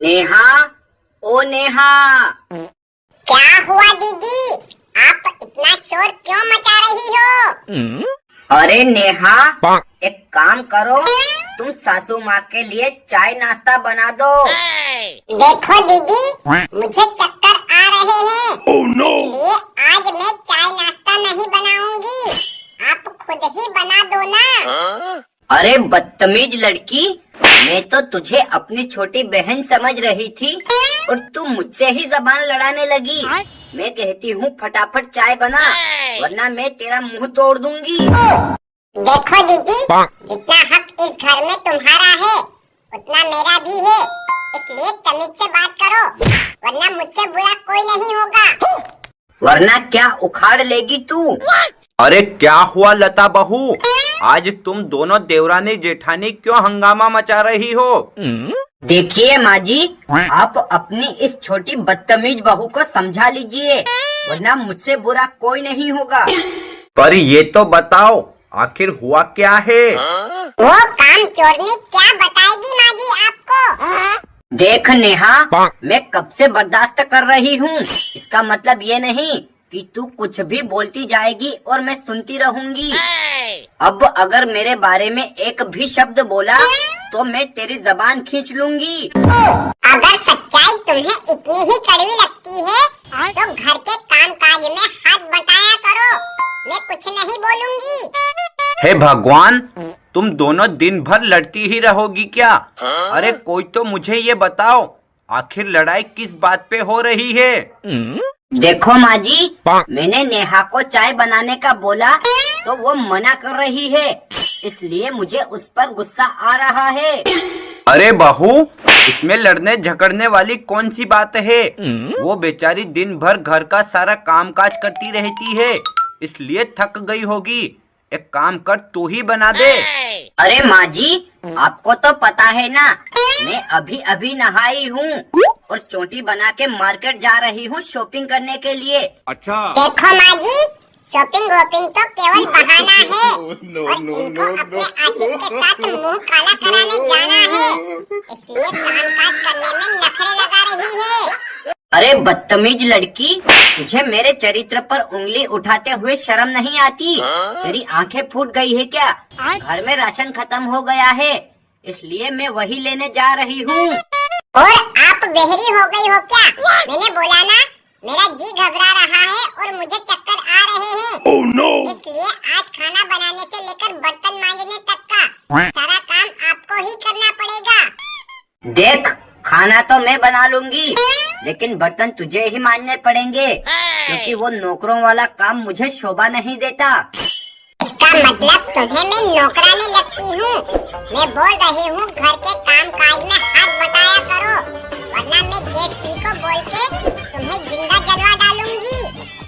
नेहा, ओ नेहा। क्या हुआ दीदी? आप इतना शोर क्यों मचा रही हो? अरे नेहा, एक काम करो, तुम सासू माँ के लिए चाय नाश्ता बना दो। देखो दीदी, मुझे चक्कर आ रहे हैं, इसलिए आज मैं चाय नाश्ता नहीं बनाऊंगी। आप खुद ही बना दो ना। अरे बदतमीज लड़की, मैं तो तुझे अपनी छोटी बहन समझ रही थी और तू मुझसे ही जबान लड़ाने लगी। मैं कहती हूँ फटाफट चाय बना, वरना मैं तेरा मुंह तोड़ दूंगी। देखो दीदी, जितना हक इस घर में तुम्हारा है, उतना मेरा भी है, इसलिए तमीज से बात करो, वरना मुझसे बुरा कोई नहीं होगा। वरना क्या उखाड़ लेगी तू? अरे क्या हुआ लता बहू, आज तुम दोनों देवरानी जेठानी क्यों हंगामा मचा रही हो? देखिए माँ जी, आप अपनी इस छोटी बदतमीज बहू को समझा लीजिए, वरना मुझसे बुरा कोई नहीं होगा। पर ये तो बताओ, आखिर हुआ क्या है? वो काम चोरनी क्या बताएगी माँ जी आपको? देख नेहा, मैं कब से बर्दाश्त कर रही हूँ, इसका मतलब ये नहीं कि तू कुछ भी बोलती जाएगी और मैं सुनती रहूंगी। अब अगर मेरे बारे में एक भी शब्द बोला तो मैं तेरी जबान खींच लूंगी। अगर सच्चाई तुम्हें इतनी ही कड़वी लगती है, तो घर के काम काज में हाथ बटाया करो, मैं कुछ नहीं बोलूंगी। हे भगवान, तुम दोनों दिन भर लड़ती ही रहोगी क्या? अरे कोई तो मुझे ये बताओ, आखिर लड़ाई किस बात पे हो रही है? देखो माँ जी, मैंने नेहा को चाय बनाने का बोला तो वो मना कर रही है, इसलिए मुझे उस पर गुस्सा आ रहा है। अरे बहू, इसमें लड़ने झगड़ने वाली कौन सी बात है? वो बेचारी दिन भर घर का सारा काम काज करती रहती है, इसलिए थक गई होगी। एक काम कर, तू ही बना दे। अरे माँ जी, आपको तो पता है ना, मैं अभी अभी नहाई हूँ और चोटी बना के मार्केट जा रही हूँ शॉपिंग करने के लिए। अच्छा। देखो माँ जी, शॉपिंग वॉपिंग तो केवल बहाना है, और इनको अपने आशिक के साथ मुंह काला कराने जाना है, इसलिए काम काज करने में नखरे लगा रही है। अरे बदतमीज लड़की, तुझे मेरे चरित्र पर उंगली उठाते हुए शर्म नहीं आती? तेरी आंखें फूट गई है क्या? घर में राशन खत्म हो गया है, इसलिए मैं वही लेने जा रही हूँ। और आप बहरी हो गई हो क्या? मैंने बोला ना, मेरा जी घबरा रहा है और मुझे चक्कर आ रहे हैं। इसलिए आज खाना बनाने से लेकर बर्तन मांजने तक का सारा काम आपको ही करना पड़ेगा। देख, खाना तो मैं बना लूंगी, लेकिन बर्तन तुझे ही मांजने पड़ेंगे, क्योंकि वो नौकरों वाला काम मुझे शोभा नहीं देता। इसका मतलब तुम्हें मैं नौकरानी लगती हूँ? मैं बोल रही हूँ घर के